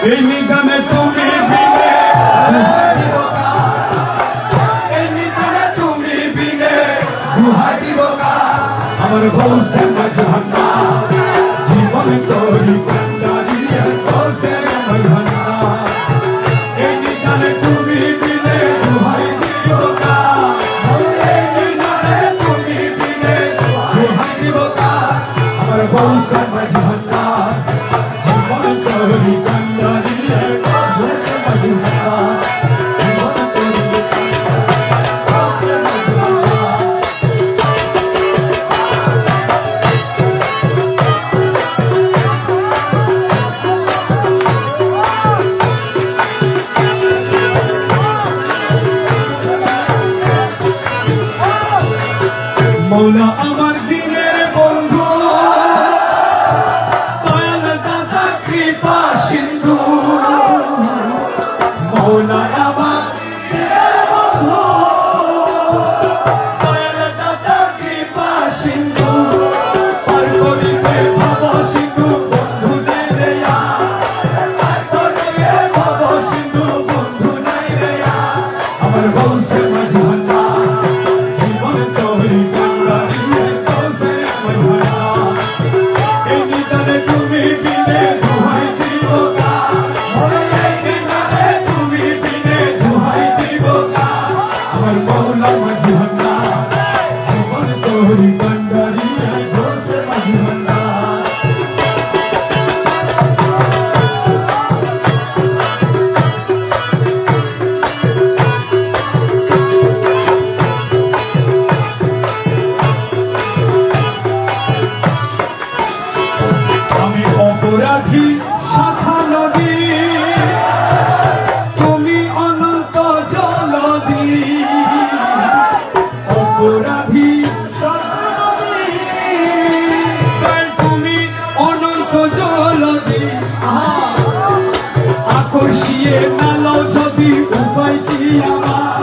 এই নিদানে তুমি বিনে এই নিদানে তুমি বিনে দুহাই দিব আমার বউসে মজহানা জীবন তোরি কান্দারিয়ে বউসে মজহানা এই নিদানে তুমি বিনে দুহাই দিব এই নিদানে তুমি বিনে দুহাই দিব আমার বউসে মজহানা জীবন তোরি কান্দারিয়ে বউসে মজহানা জীবন তোরি মৌলা আমার দিনের বন্ধু দয়াল দাতা কৃপা সিন্ধু মৌলা আমার দিনের বন্ধু দয়াল দাতা কৃপা সিন্ধু পার করিতে ভব সিন্ধু বন্ধু নাই রে পার করিতে ভব সিন্ধু বন্ধু নাই রে আমার বংশে মজহানা জীবন তোরি তুমি বিনে দুহাই দিব তুমি বিনে দুহাই দিব আমার মৌলা মজহানা জীবন তোরি কান্দারিয়ে বউসে মজহানা আমি অপরাধী শাখা নদী তুমি অনন্ত জলদি অপরাধী শাখা নদী তুমি অনন্ত জলদি আকর্ষিয়ে মেল যদি উপায় কি আমার